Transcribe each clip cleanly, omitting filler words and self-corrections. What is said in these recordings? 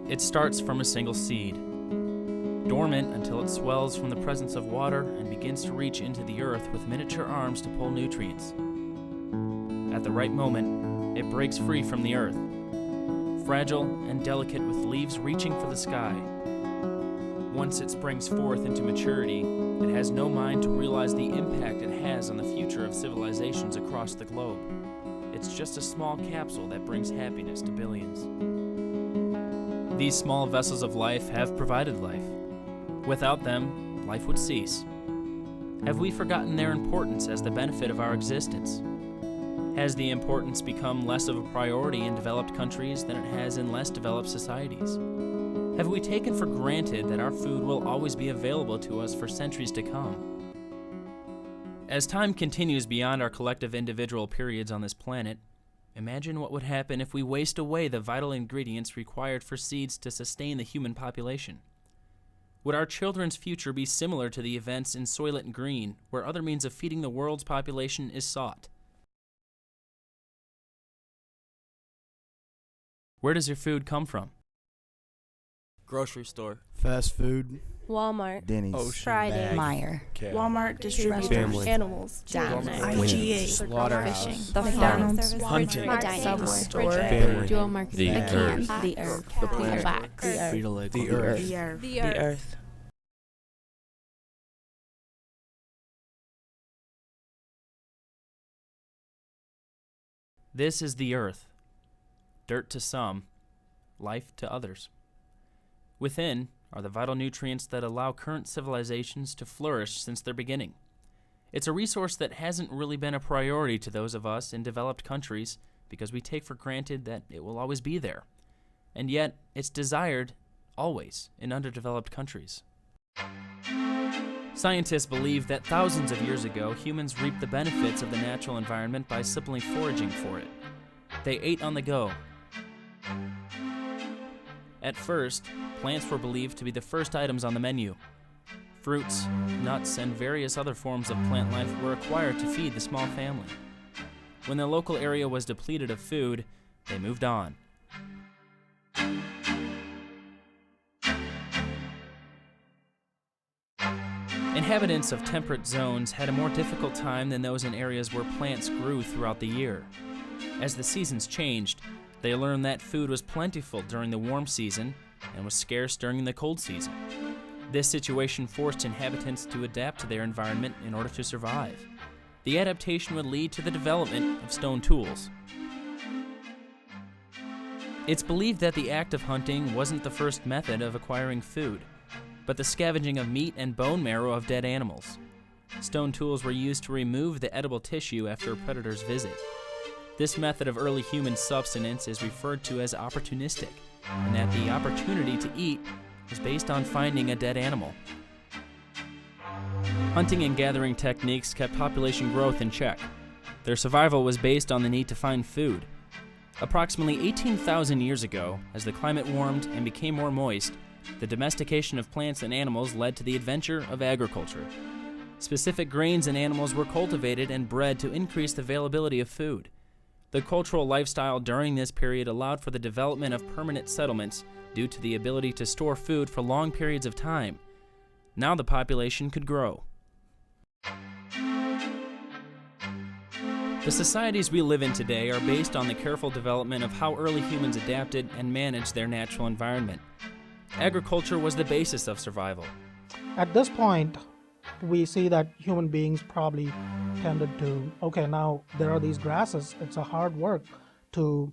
It starts from a single seed, dormant until it swells from the presence of water and begins to reach into the earth with miniature arms to pull nutrients. At the right moment, it breaks free from the earth, fragile and delicate with leaves reaching for the sky. Once it springs forth into maturity, it has no mind to realize the impact it has on the future of civilizations across the globe. It's just a small capsule that brings happiness to billions. These small vessels of life have provided life. Without them, life would cease. Have we forgotten their importance as the benefit of our existence? Has the importance become less of a priority in developed countries than it has in less developed societies? Have we taken for granted that our food will always be available to us for centuries to come? As time continues beyond our collective individual periods on this planet, imagine what would happen if we waste away the vital ingredients required for seeds to sustain the human population. Would our children's future be similar to the events in Soylent Green, where other means of feeding the world's population is sought? Where does your food come from? Grocery store. Fast food. Walmart. Denny's. Ocean Friday. Bag. Meyer. Cat. Walmart distributors. Family. Animals. Jam. IGA. Slaughterhouse. Fishing. The McDonald's. farm. Hunting. Subway. Store. Family. Dual market. The The earth. can. The earth. The The facts. The earth. Frito-Lay. The earth. The earth. This is the earth. Dirt to some, life to others. Within are the vital nutrients that allow current civilizations to flourish since their beginning. It's a resource that hasn't really been a priority to those of us in developed countries because we take for granted that it will always be there. And yet, it's desired always in underdeveloped countries. Scientists believe that thousands of years ago, humans reaped the benefits of the natural environment by simply foraging for it. They ate on the go. At first, plants were believed to be the first items on the menu. Fruits, nuts, and various other forms of plant life were acquired to feed the small family. When the local area was depleted of food, they moved on. Inhabitants of temperate zones had a more difficult time than those in areas where plants grew throughout the year. As the seasons changed, they learned that food was plentiful during the warm season and was scarce during the cold season. This situation forced inhabitants to adapt to their environment in order to survive. The adaptation would lead to the development of stone tools. It's believed that the act of hunting wasn't the first method of acquiring food, but the scavenging of meat and bone marrow of dead animals. Stone tools were used to remove the edible tissue after a predator's visit. This method of early human subsistence is referred to as opportunistic, and that the opportunity to eat was based on finding a dead animal. Hunting and gathering techniques kept population growth in check. Their survival was based on the need to find food. Approximately 18,000 years ago, as the climate warmed and became more moist, the domestication of plants and animals led to the adventure of agriculture. Specific grains and animals were cultivated and bred to increase the availability of food. The cultural lifestyle during this period allowed for the development of permanent settlements due to the ability to store food for long periods of time. Now the population could grow. The societies we live in today are based on the careful development of how early humans adapted and managed their natural environment. Agriculture was the basis of survival. At this point, we see that human beings probably tended to, okay, now there are these grasses, it's a hard work to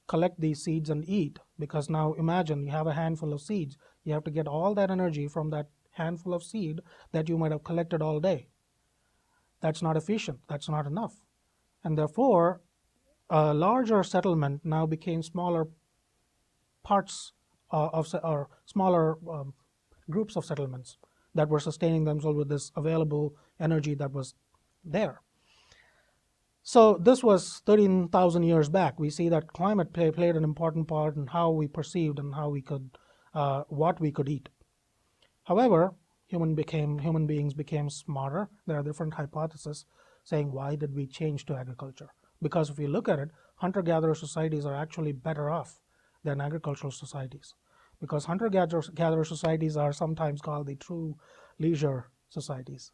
collect these seeds and eat, because now imagine you have a handful of seeds. You have to get all that energy from that handful of seed that you might have collected all day. That's not efficient, that's not enough. And therefore, a larger settlement now became smaller parts or smaller groups of settlements that were sustaining themselves with this available energy that was there. So this was 13,000 years back. We see that climate played an important part in how we perceived and how we could, what we could eat. However, human beings became smarter. There are different hypotheses saying, why did we change to agriculture? Because if you look at it, hunter-gatherer societies are actually better off than agricultural societies, because hunter-gatherer societies are sometimes called the true leisure societies,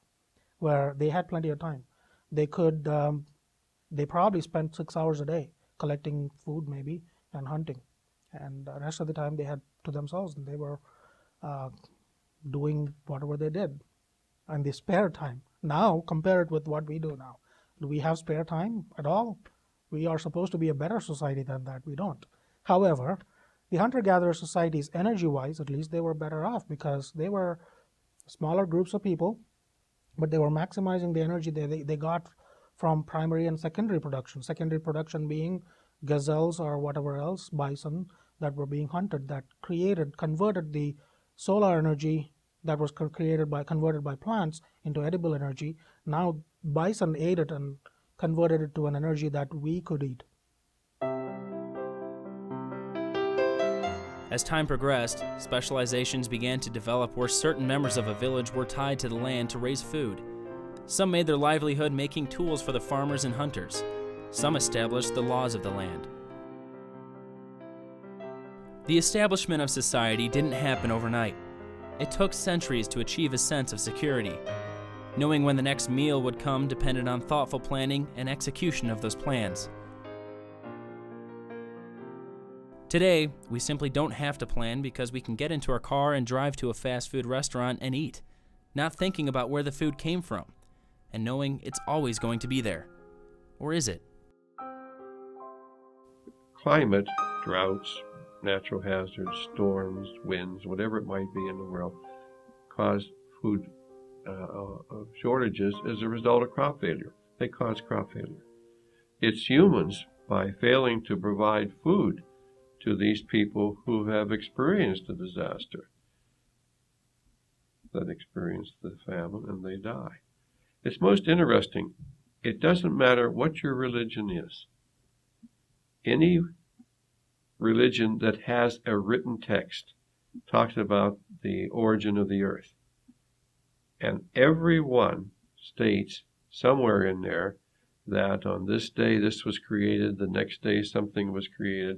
where they had plenty of time. They probably spent 6 hours a day collecting food maybe and hunting, and the rest of the time they had to themselves, and they were doing whatever they did and the spare time. Now compare it with what we do now. Do we have spare time at all? We are supposed to be a better society than that. We don't. However, the hunter-gatherer societies, energy-wise at least, they were better off because they were smaller groups of people, but they were maximizing the energy they got from primary and secondary production. Secondary production being gazelles or whatever else, bison, that were being hunted, that converted the solar energy that was converted by plants into edible energy. Now bison ate it and converted it to an energy that we could eat. As time progressed, specializations began to develop where certain members of a village were tied to the land to raise food. Some made their livelihood making tools for the farmers and hunters. Some established the laws of the land. The establishment of society didn't happen overnight. It took centuries to achieve a sense of security. Knowing when the next meal would come depended on thoughtful planning and execution of those plans. Today, we simply don't have to plan because we can get into our car and drive to a fast food restaurant and eat, not thinking about where the food came from, and knowing it's always going to be there. Or is it? Climate, droughts, natural hazards, storms, winds, whatever it might be in the world, cause food shortages as a result of crop failure. They cause crop failure. It's humans, by failing to provide food to these people who have experienced a disaster, that experience the famine and they die. It's most interesting. It doesn't matter what your religion is. Any religion that has a written text talks about the origin of the earth. And every one states somewhere in there that on this day this was created, the next day something was created.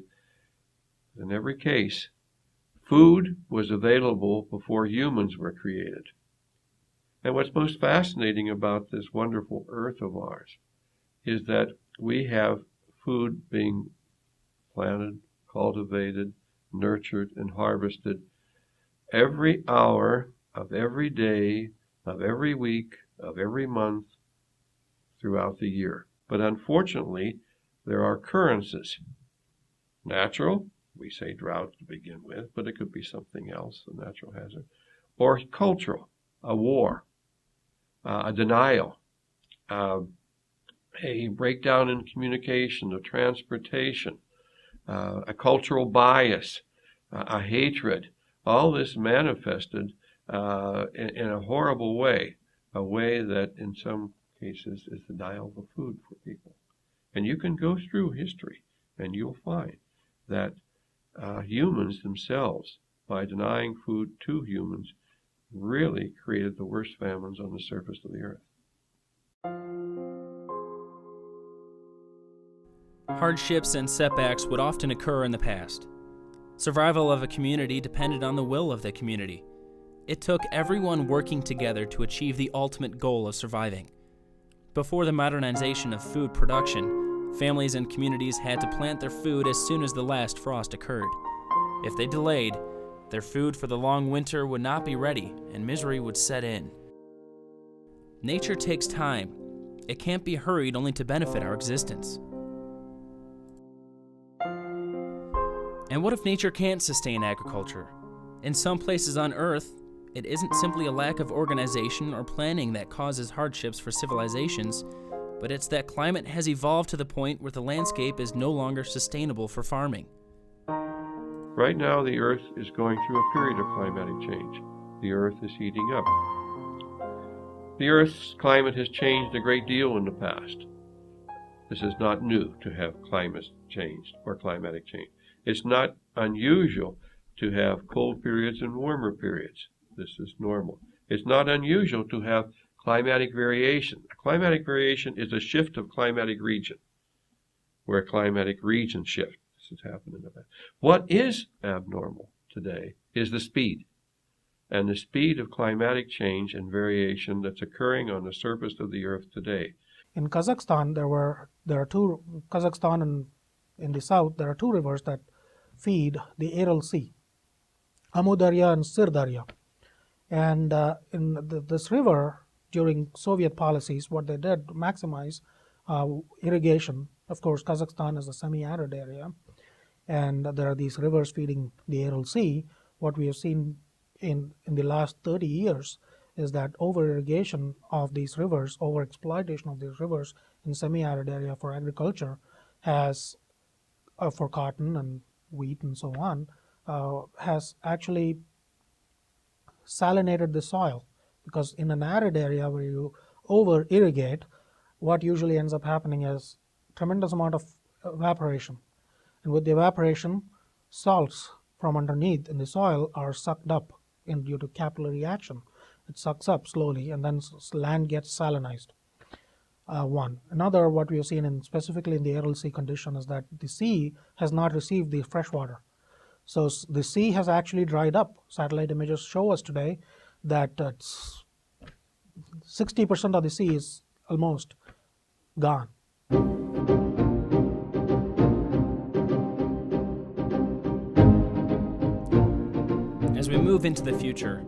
In every case, food was available before humans were created. And what's most fascinating about this wonderful earth of ours is that we have food being planted, cultivated, nurtured, and harvested every hour of every day, of every week, of every month throughout the year. But unfortunately, there are occurrences. Natural, we say drought to begin with, but it could be something else, a natural hazard. Or cultural, a war, a denial, a breakdown in communication, a transportation, a cultural bias, a hatred. All this manifested in a horrible way, a way that in some cases is denial of food for people. And you can go through history and you'll find that humans themselves, by denying food to humans, really created the worst famines on the surface of the earth. Hardships and setbacks would often occur in the past. Survival of a community depended on the will of the community. It took everyone working together to achieve the ultimate goal of surviving. Before the modernization of food production, families and communities had to plant their food as soon as the last frost occurred. If they delayed, their food for the long winter would not be ready and misery would set in. Nature takes time. It can't be hurried only to benefit our existence. And what if nature can't sustain agriculture? In some places on Earth, it isn't simply a lack of organization or planning that causes hardships for civilizations, but it's that climate has evolved to the point where the landscape is no longer sustainable for farming. Right now, the Earth is going through a period of climatic change. The Earth is heating up. The Earth's climate has changed a great deal in the past. This is not new to have climate change or climatic change. It's not unusual to have cold periods and warmer periods. This is normal. It's not unusual to have climatic variation. A climatic variation is a shift of climatic region, where climatic regions shift. that's happening about. What is abnormal today is the speed, and the speed of climatic change and variation that's occurring on the surface of the earth today. In Kazakhstan, there are two. Kazakhstan and in the south, there are two rivers that feed the Aral Sea, Amu Darya and Sir Darya. And in this river, during Soviet policies, what they did to maximize irrigation. Of course, Kazakhstan is a semi-arid area, and there are these rivers feeding the Aral Sea. What we have seen in the last 30 years is that over-irrigation of these rivers, over-exploitation of these rivers in semi-arid area for agriculture has, for cotton and wheat and so on, has actually salinated the soil. Because in an arid area where you over-irrigate, what usually ends up happening is tremendous amount of evaporation. And with the evaporation, salts from underneath in the soil are sucked up due to capillary action. It sucks up slowly, and then land gets salinized. One. Another, what we have seen specifically in the Aral Sea condition, is that the sea has not received the fresh water. So the sea has actually dried up. Satellite images show us today that 60% of the sea is almost gone. As we move into the future,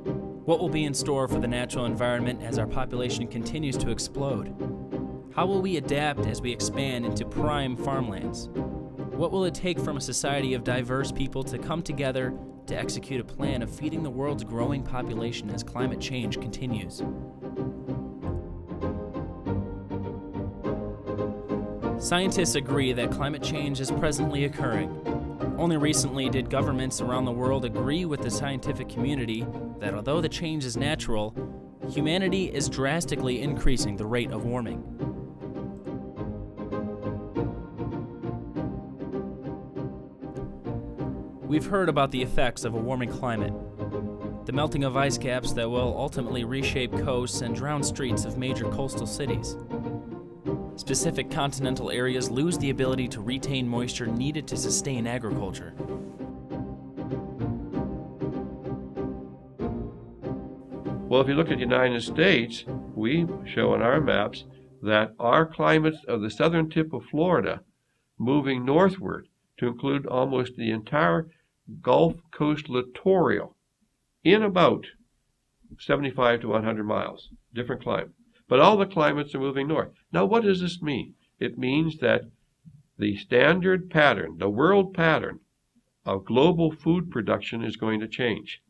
what will be in store for the natural environment as our population continues to explode? How will we adapt as we expand into prime farmlands? What will it take from a society of diverse people to come together to execute a plan of feeding the world's growing population as climate change continues? Scientists agree that climate change is presently occurring. Only recently did governments around the world agree with the scientific community that although the change is natural, humanity is drastically increasing the rate of warming. We've heard about the effects of a warming climate, the melting of ice caps that will ultimately reshape coasts and drown streets of major coastal cities. Specific continental areas lose the ability to retain moisture needed to sustain agriculture. Well, if you look at the United States, we show on our maps that our climates of the southern tip of Florida moving northward to include almost the entire Gulf Coast littoral in about 75 to 100 miles, different climate. But all the climates are moving north. Now, what does this mean? It means that the standard pattern, the world pattern of global food production is going to change.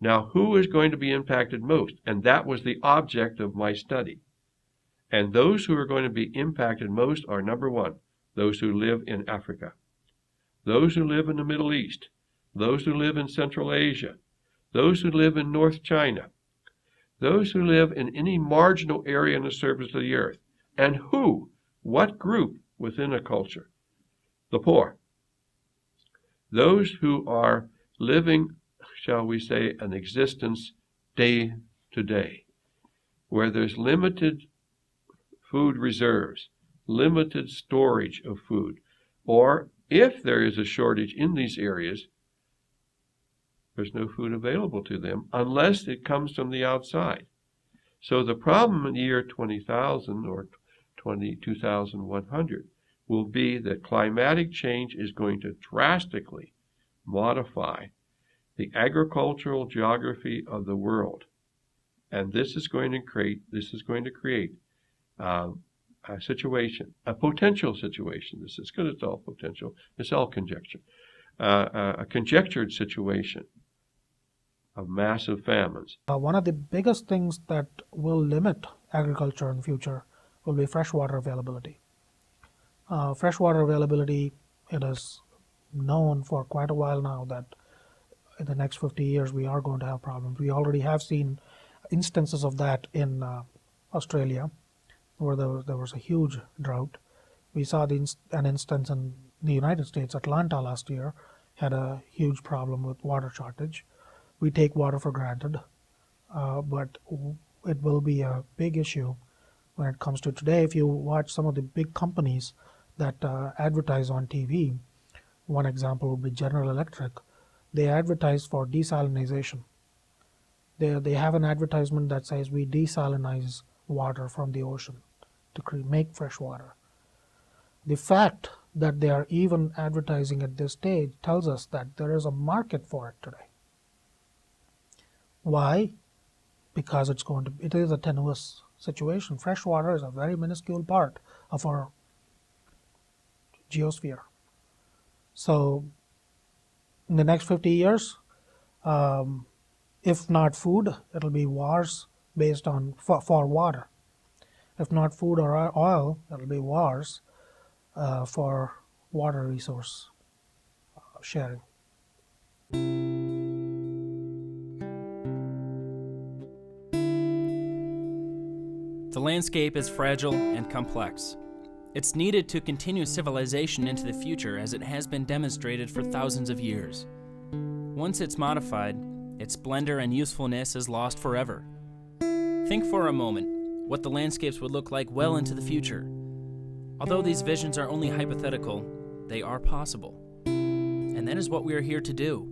Now, who is going to be impacted most? And that was the object of my study. And those who are going to be impacted most are, number one, those who live in Africa, those who live in the Middle East, those who live in Central Asia, those who live in North China, those who live in any marginal area on the surface of the earth. And who? What group within a culture? The poor. Those who are living, shall we say, an existence day to day, where there's limited food reserves, limited storage of food, or if there is a shortage in these areas, there's no food available to them unless it comes from the outside. So the problem in the year 20,000 or 22,100 will be that climatic change is going to drastically modify the agricultural geography of the world. And this is going to create a situation, a potential situation. This is because it's all potential. It's all conjecture. A conjectured situation of massive famines. One of the biggest things that will limit agriculture in the future will be freshwater availability. Freshwater availability, it is known for quite a while now that in the next 50 years we are going to have problems. We already have seen instances of that in Australia, where there was a huge drought. We saw an instance in the United States. Atlanta last year had a huge problem with water shortage. We take water for granted, but it will be a big issue when it comes to today. If you watch some of the big companies that advertise on TV, one example would be General Electric. They advertise for desalination. They have an advertisement that says we desalinize water from the ocean to make fresh water. The fact that they are even advertising at this stage tells us that there is a market for it today. Why? Because it is a tenuous situation. Fresh water is a very minuscule part of our geosphere. So in the next 50 years, if not food, it'll be wars based on for water. If not food or oil, it'll be wars for water resource sharing. The landscape is fragile and complex. It's needed to continue civilization into the future as it has been demonstrated for thousands of years. Once it's modified, its splendor and usefulness is lost forever. Think for a moment what the landscapes would look like well into the future. Although these visions are only hypothetical, they are possible. And that is what we are here to do.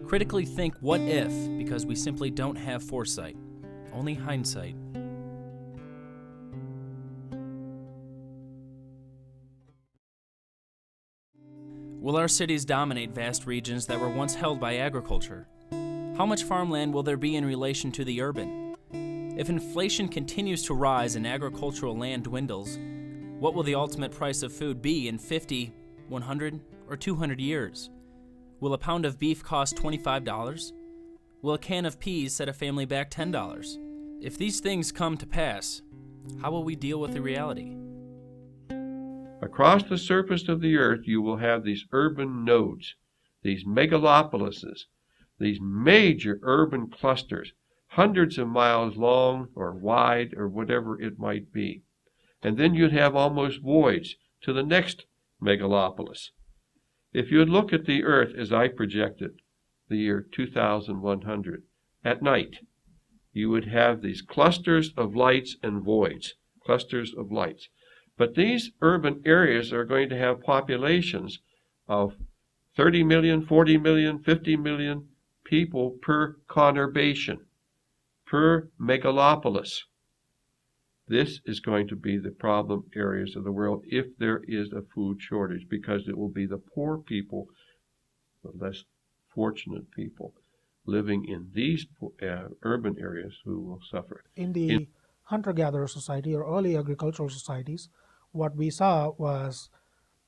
Critically think what if, because we simply don't have foresight, only hindsight. Will our cities dominate vast regions that were once held by agriculture? How much farmland will there be in relation to the urban? If inflation continues to rise and agricultural land dwindles, what will the ultimate price of food be in 50, 100, or 200 years? Will a pound of beef cost $25? Will a can of peas set a family back $10? If these things come to pass, how will we deal with the reality? Across the surface of the earth, you will have these urban nodes, these megalopolises, these major urban clusters, hundreds of miles long or wide or whatever it might be. And then you'd have almost voids to the next megalopolis. If you look at the earth as I projected, the year 2100, at night, you would have these clusters of lights and voids, clusters of lights. But these urban areas are going to have populations of 30 million, 40 million, 50 million people per conurbation, per megalopolis. This is going to be the problem areas of the world if there is a food shortage, because it will be the poor people, the less fortunate people, living in these urban areas who will suffer. In the hunter-gatherer society or early agricultural societies, what we saw was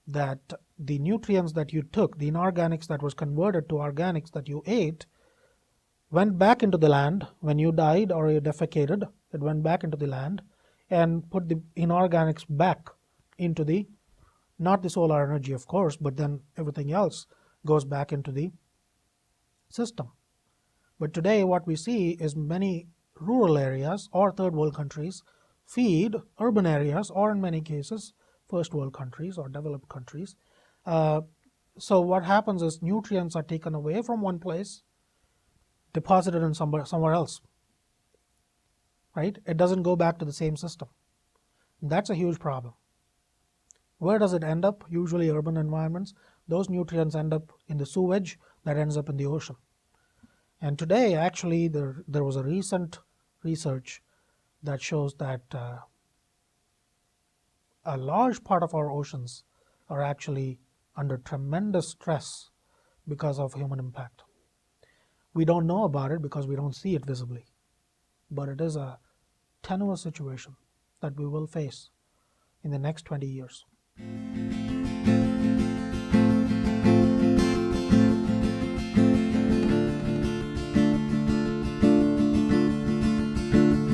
that the nutrients that you took, the inorganics that was converted to organics that you ate, went back into the land. When you died or you defecated, it went back into the land and put the inorganics back into the, not the solar energy of course, but then everything else goes back into the system. But today what we see is many rural areas or third world countries feed urban areas, or in many cases first world countries or developed countries. So what happens is nutrients are taken away from one place, deposited in somewhere else, right? It doesn't go back to the same system. That's a huge problem. Where does it end up? Usually urban environments. Those nutrients end up in the sewage that ends up in the ocean. And today actually there was a recent research that shows that a large part of our oceans are actually under tremendous stress because of human impact. We don't know about it because we don't see it visibly, but it is a tenuous situation that we will face in the next 20 years.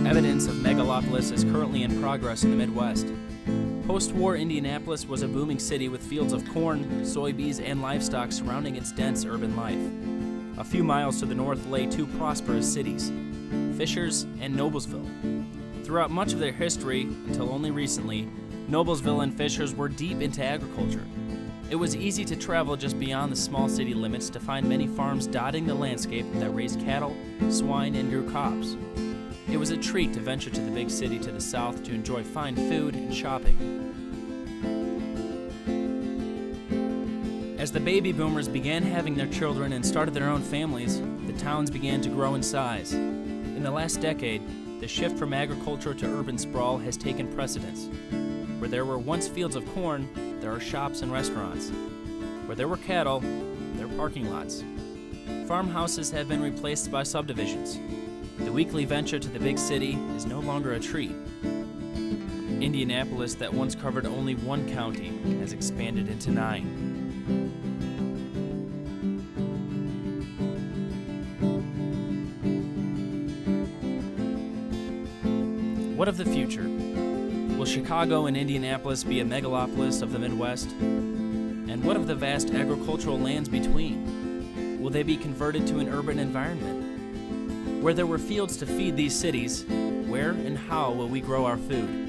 Evidence of megalopolis is currently in progress in the Midwest. Post-war Indianapolis was a booming city with fields of corn, soybeans, and livestock surrounding its dense urban life. A few miles to the north lay two prosperous cities, Fishers and Noblesville. Throughout much of their history, until only recently, Noblesville and Fishers were deep into agriculture. It was easy to travel just beyond the small city limits to find many farms dotting the landscape that raised cattle, swine, and grew crops. It was a treat to venture to the big city to the south to enjoy fine food and shopping. As the baby boomers began having their children and started their own families, the towns began to grow in size. In the last decade, the shift from agriculture to urban sprawl has taken precedence. Where there were once fields of corn, there are shops and restaurants. Where there were cattle, there are parking lots. Farmhouses have been replaced by subdivisions. The weekly venture to the big city is no longer a treat. Indianapolis, that once covered only one county, has expanded into 9. What of the future? Will Chicago and Indianapolis be a megalopolis of the Midwest? And what of the vast agricultural lands between? Will they be converted to an urban environment? Where there were fields to feed these cities, where and how will we grow our food?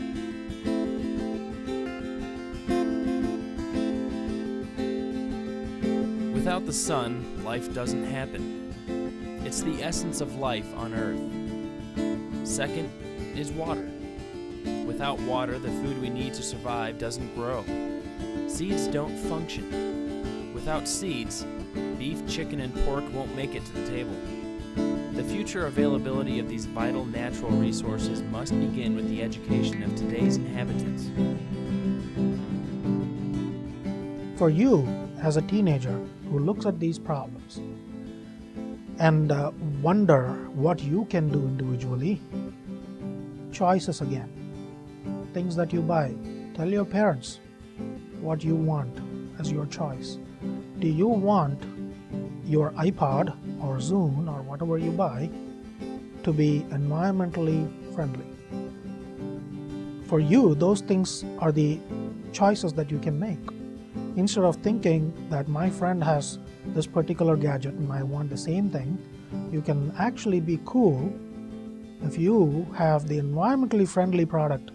Without the sun, life doesn't happen. It's the essence of life on Earth. Second is water. Without water, the food we need to survive doesn't grow. Seeds don't function. Without seeds, beef, chicken, and pork won't make it to the table. The future availability of these vital natural resources must begin with the education of today's inhabitants. For you, as a teenager who looks at these problems and wonder what you can do individually, choices again. Things that you buy. Tell your parents what you want as your choice. Do you want your iPod or Zune or whatever you buy to be environmentally friendly? For you, those things are the choices that you can make. Instead of thinking that my friend has this particular gadget and I want the same thing, you can actually be cool if you have the environmentally friendly product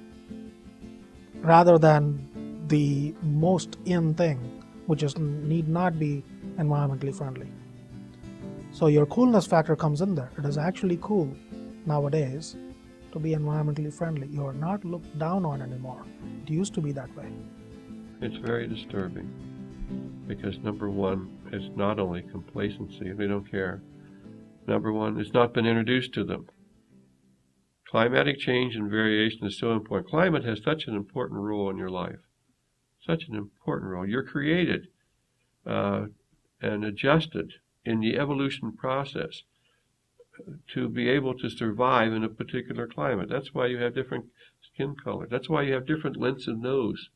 rather than the most in thing, which need not be environmentally friendly. So your coolness factor comes in there. It is actually cool nowadays to be environmentally friendly. You are not looked down on anymore. It used to be that way. It's very disturbing because, number one, it's not only complacency, they don't care. Number one, it's not been introduced to them. Climatic change and variation is so important. Climate has such an important role in your life. Such an important role. You're created and adjusted in the evolution process to be able to survive in a particular climate. That's why you have different skin color. That's why you have different lengths of nose.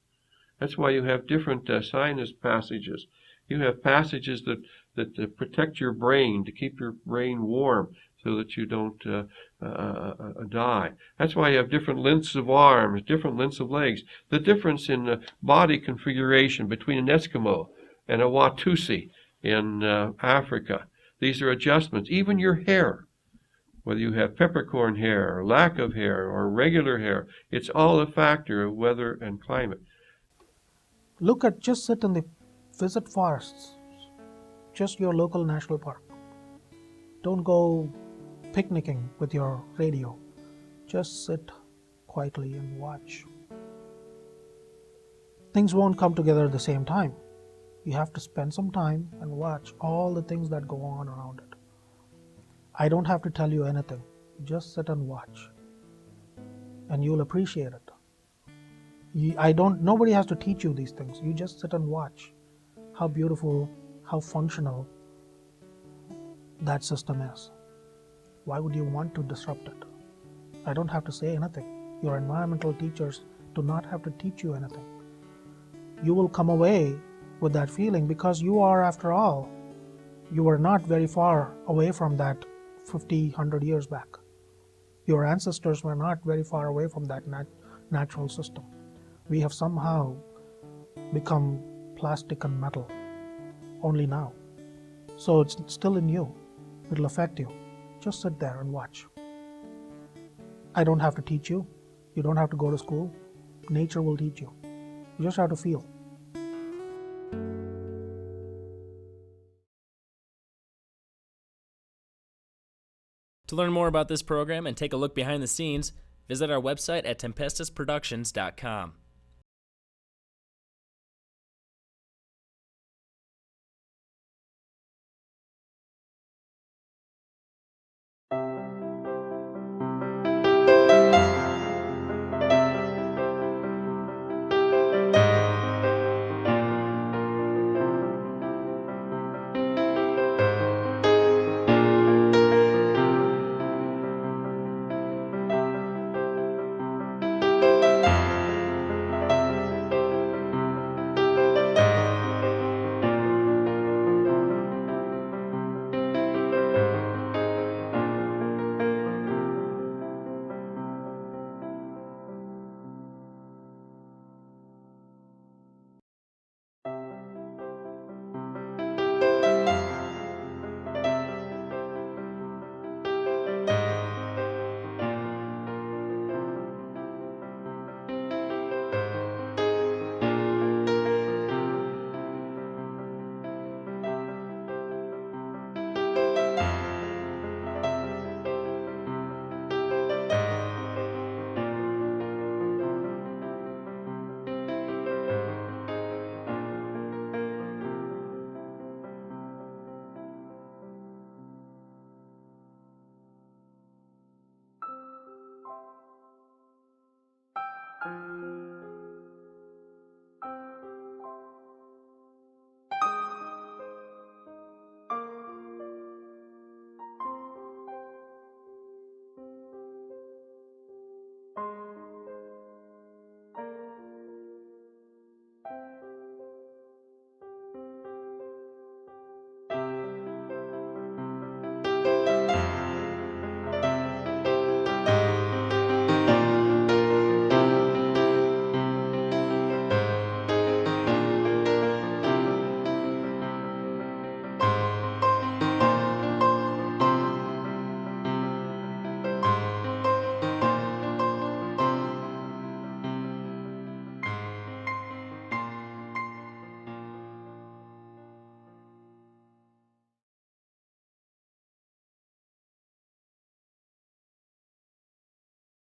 That's why you have different sinus passages. You have passages that protect your brain, to keep your brain warm so that you don't die. That's why you have different lengths of arms, different lengths of legs. The difference in the body configuration between an Eskimo and a Watusi in Africa. These are adjustments. Even your hair, whether you have peppercorn hair or lack of hair or regular hair, it's all a factor of weather and climate. Just sit in visit forests, just your local national park. Don't go picnicking with your radio. Just sit quietly and watch. Things won't come together at the same time. You have to spend some time and watch all the things that go on around it. I don't have to tell you anything. Just sit and watch. And you'll appreciate it. Nobody has to teach you these things. You just sit and watch how beautiful, how functional that system is. Why would you want to disrupt it? I don't have to say anything. Your environmental teachers do not have to teach you anything. You will come away with that feeling because you are, after all, you were not very far away from that 50, 100 years back. Your ancestors were not very far away from that natural system. We have somehow become plastic and metal only now. So it's still in you. It'll affect you. Just sit there and watch. I don't have to teach you. You don't have to go to school. Nature will teach you. You just have to feel. To learn more about this program and take a look behind the scenes, visit our website at tempestusproductions.com. you.